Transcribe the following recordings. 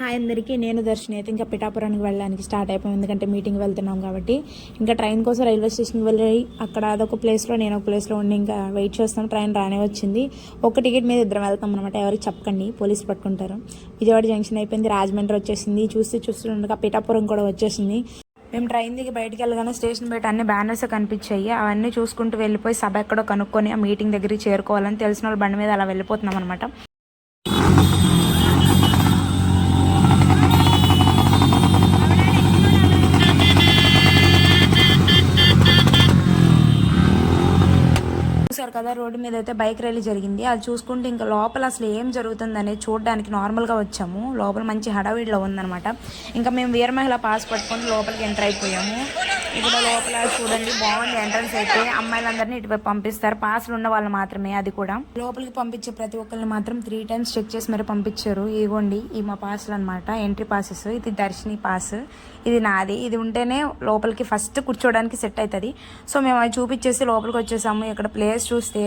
Hi అందరికీ, నేను దర్శిని. అయితే ఇంకా పిఠాపురానికి వెళ్ళడానికి స్టార్ట్ అయిపోయింది, ఎందుకంటే మీటింగ్ వెళ్తున్నాం కాబట్టి. ఇంకా ట్రైన్ కోసం రైల్వే స్టేషన్కి వెళ్ళి అక్కడ అదొక ప్లేస్లో నేను ఒక ప్లేస్లో ఉండి ఇంకా వెయిట్ చేస్తాం. ట్రైన్ రానే వచ్చింది. ఒక టికెట్ మీద ఇద్దరం వెళ్తాం అనమాట. ఎవరికి చెప్పకండి, పోలీసులు పట్టుకుంటారు. విజయవాడ జంక్షన్ అయిపోయింది, రాజమండ్రి వచ్చేసింది. చూస్తుండగా పిఠాపురం కూడా వచ్చేసింది. మేము ట్రైన్ దిగి బయటికి వెళ్ళగానే స్టేషన్ బయట అన్ని బ్యానర్స్ కనిపించాయి. అవన్నీ చూసుకుంటూ వెళ్ళిపోయి సభ ఎక్కడో కనుక్కొని ఆ మీటింగ్ దగ్గరికి చేరుకోవాలని తెలిసిన వాళ్ళ బండి మీద అలా వెళ్ళిపోతున్నాం అనమాట. చూసారు కదా, రోడ్డు మీద అయితే బైక్ ర్యాలీ జరిగింది. అది చూసుకుంటే ఇంకా లోపల అసలు ఏం జరుగుతుంది అనేది చూడడానికి నార్మల్గా వచ్చాము. లోపల మంచి హడావిడిలో ఉందనమాట. ఇంకా మేము వీర మహిళ పాస్ పట్టుకొని లోపలికి ఎంటర్ అయిపోయాము. ఇక్కడ లోపల చూడండి, బాగుంది ఎంట్రన్స్ అయితే. అమ్మాయిలందరినీ ఇటువైపు పంపిస్తారు, పాస్లు ఉన్న వాళ్ళు మాత్రమే. అది కూడా లోపలికి పంపించే ప్రతి ఒక్కరిని మాత్రం 3 times చెక్ చేసి మరి పంపించారు. ఇగోండి, ఈ మా పాస్లు అనమాట, ఎంట్రీ పాసెస్. ఇది దర్శిని పాస్, ఇది నాది. ఇది ఉంటేనే లోపలికి ఫస్ట్ కూర్చోడానికి సెట్ అవుతుంది. సో మేము అది చూపించేసి లోపలికి వచ్చేసాము. ఇక్కడ ప్లేస్ చూస్తే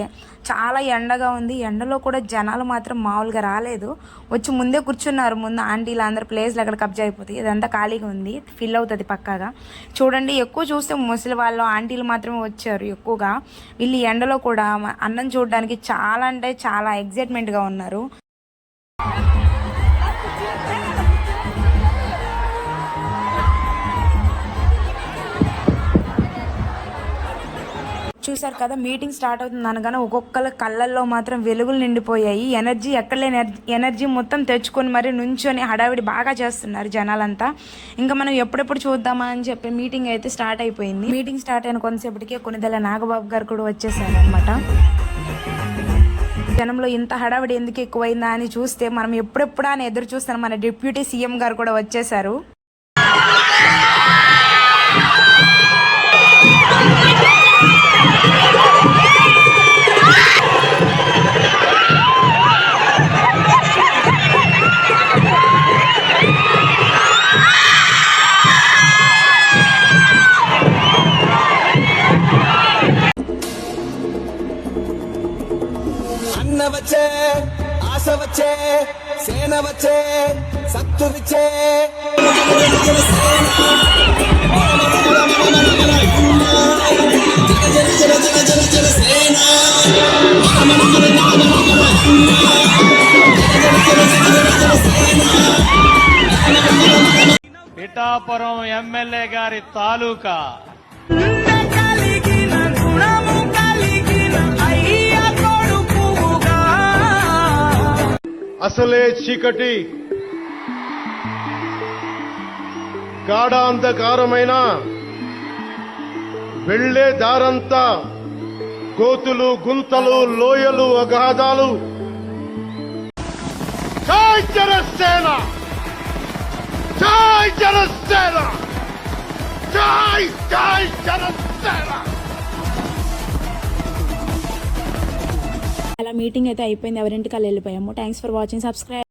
చాలా ఎండగా ఉంది. ఎండలో కూడా జనాలు మాత్రం మామూలుగా రాలేదు. వచ్చి ముందే కూర్చున్నారు. ముందు ఆంటీలు అందరు ప్లేస్లు అక్కడ కబ్జా అయిపోతాయి. ఇదంతా ఖాళీగా ఉంది, ఫిల్ అవుతుంది పక్కాగా. చూడండి, ఎక్కువ చూస్తే ముసలి వాళ్ళు ఆంటీలు మాత్రమే వచ్చారు ఎక్కువగా. వీళ్ళు ఎండలో కూడా అన్నం చూడడానికి చాలా అంటే చాలా ఎగ్జైట్మెంట్గా ఉన్నారు. చూసారు కదా, మీటింగ్ స్టార్ట్ అవుతుంది అనగానే ఒక్కొక్కరి కళ్ళల్లో మాత్రం వెలుగులు నిండిపోయాయి. ఎనర్జీ ఎక్కడలేని ఎనర్జీ మొత్తం తెచ్చుకొని మరి నుంచొని హడావిడి బాగా చేస్తున్నారు జనాలంతా. ఇంకా మనం ఎప్పుడెప్పుడు చూద్దామా అని చెప్పి మీటింగ్ అయితే స్టార్ట్ అయిపోయింది. మీటింగ్ స్టార్ట్ అయిన కొంతసేపటికే కొనిదెల నాగబాబు గారు కూడా వచ్చేసారు అనమాట. జనంలో ఇంత హడావిడి ఎందుకు ఎక్కువైందా అని చూస్తే మనం ఎప్పుడెప్పుడా అని ఎదురు చూస్తాం. మన డిప్యూటీ సీఎం గారు కూడా వచ్చేసారు. అన్న వచ్చే, ఆశ వచ్చే, సేన వచ్చే, సత్తు విచ్చే. పిఠాపురం ఎమ్మెల్యే గారి తాలూకా అసలే చీకటి, గాఢాంధకారమైన వెళ్లే దారంతా గోతులు, గుంతలు, లోయలు, అగాధాలు. జై జనసేన, జై జనసేన, జై జై జనసేన. అలా మీటింగ్ అయితే అయిపోయింది. ఎవరింటికి వెళ్ళిపోయాము. Thanks for watching. సబ్స్క్రైబ్.